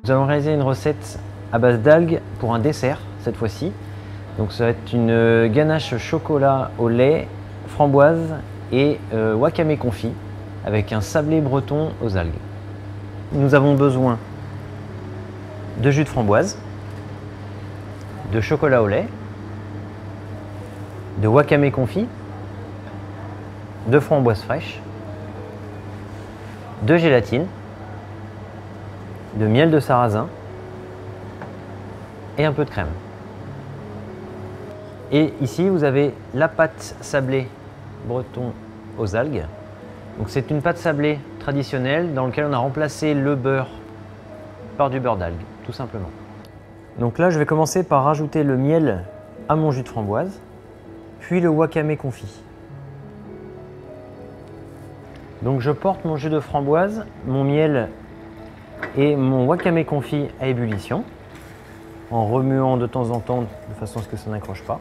Nous allons réaliser une recette à base d'algues pour un dessert cette fois-ci. Donc ça va être une ganache chocolat au lait, framboise et wakame confit avec un sablé breton aux algues. Nous avons besoin de jus de framboise, de chocolat au lait, de wakame confit, de framboise fraîche, de gélatine, de miel de sarrasin et un peu de crème. Et ici vous avez la pâte sablée breton aux algues. Donc c'est une pâte sablée traditionnelle dans laquelle on a remplacé le beurre par du beurre d'algue, tout simplement. Donc là je vais commencer par rajouter le miel à mon jus de framboise, puis le wakame confit. Donc je porte mon jus de framboise, mon miel et mon wakame confit à ébullition, en remuant de temps en temps de façon à ce que ça n'accroche pas.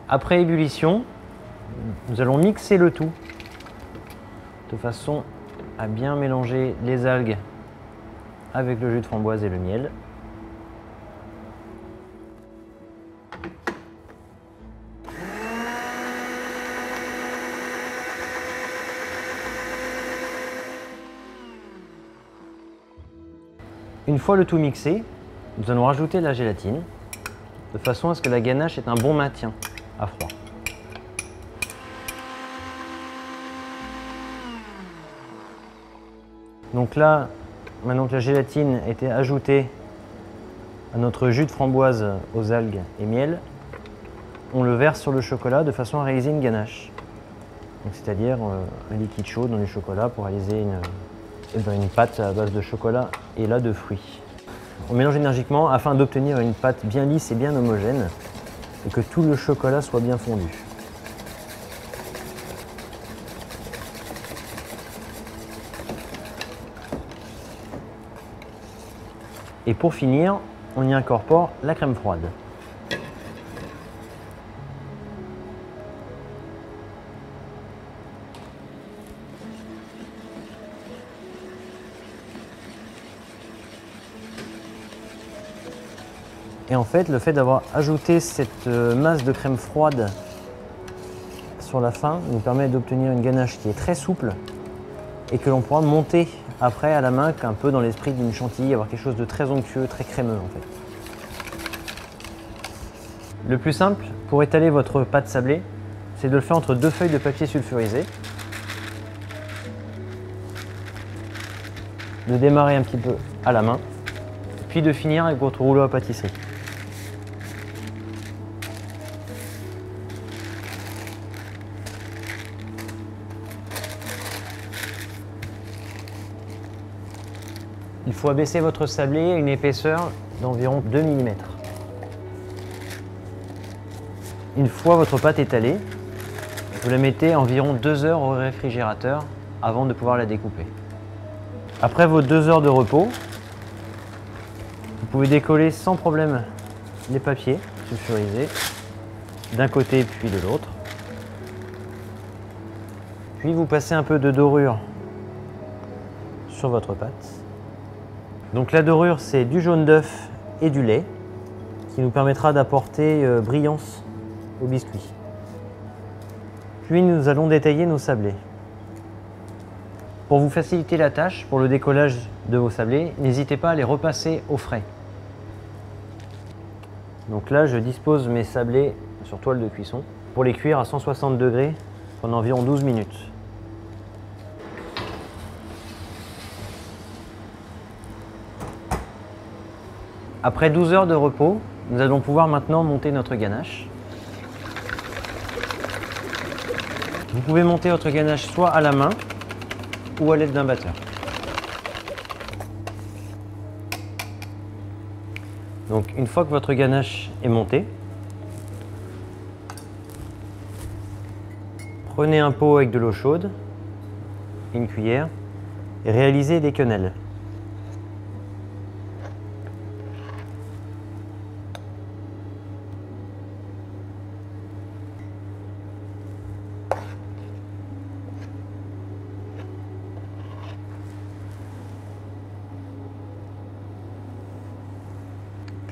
Après ébullition, nous allons mixer le tout de façon à bien mélanger les algues avec le jus de framboise et le miel. Une fois le tout mixé, nous allons rajouter la gélatine de façon à ce que la ganache ait un bon maintien à froid. Donc là, maintenant que la gélatine a été ajoutée à notre jus de framboise aux algues et miel, on le verse sur le chocolat de façon à réaliser une ganache. C'est-à-dire un liquide chaud dans du chocolat pour réaliser une pâte à base de chocolat et là de fruits. On mélange énergiquement afin d'obtenir une pâte bien lisse et bien homogène et que tout le chocolat soit bien fondu. Et pour finir, on y incorpore la crème froide. Et en fait, le fait d'avoir ajouté cette masse de crème froide sur la fin nous permet d'obtenir une ganache qui est très souple et que l'on pourra monter après à la main un peu dans l'esprit d'une chantilly, avoir quelque chose de très onctueux, très crémeux en fait. Le plus simple pour étaler votre pâte sablée, c'est de le faire entre deux feuilles de papier sulfurisé. De démarrer un petit peu à la main, puis de finir avec votre rouleau à pâtisserie. Il faut abaisser votre sablé à une épaisseur d'environ 2 mm. Une fois votre pâte étalée, vous la mettez environ 2 heures au réfrigérateur avant de pouvoir la découper. Après vos 2 heures de repos, vous pouvez décoller sans problème les papiers sulfurisés d'un côté puis de l'autre. Puis vous passez un peu de dorure sur votre pâte. Donc la dorure, c'est du jaune d'œuf et du lait qui nous permettra d'apporter brillance au biscuit. Puis nous allons détailler nos sablés. Pour vous faciliter la tâche, pour le décollage de vos sablés, n'hésitez pas à les repasser au frais. Donc là, je dispose mes sablés sur toile de cuisson pour les cuire à 160 degrés pendant environ 12 minutes. Après 12 heures de repos, nous allons pouvoir maintenant monter notre ganache. Vous pouvez monter votre ganache soit à la main ou à l'aide d'un batteur. Donc une fois que votre ganache est montée, prenez un pot avec de l'eau chaude, une cuillère et réalisez des quenelles.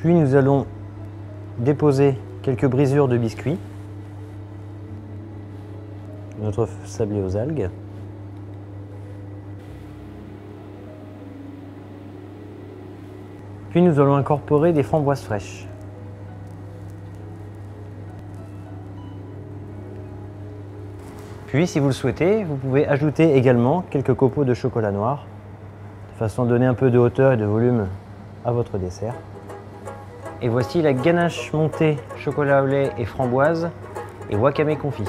Puis nous allons déposer quelques brisures de biscuits, notre sablé aux algues. Puis nous allons incorporer des framboises fraîches. Puis, si vous le souhaitez, vous pouvez ajouter également quelques copeaux de chocolat noir, de façon à donner un peu de hauteur et de volume à votre dessert. Et voici la ganache montée chocolat au lait et framboise et wakame confit.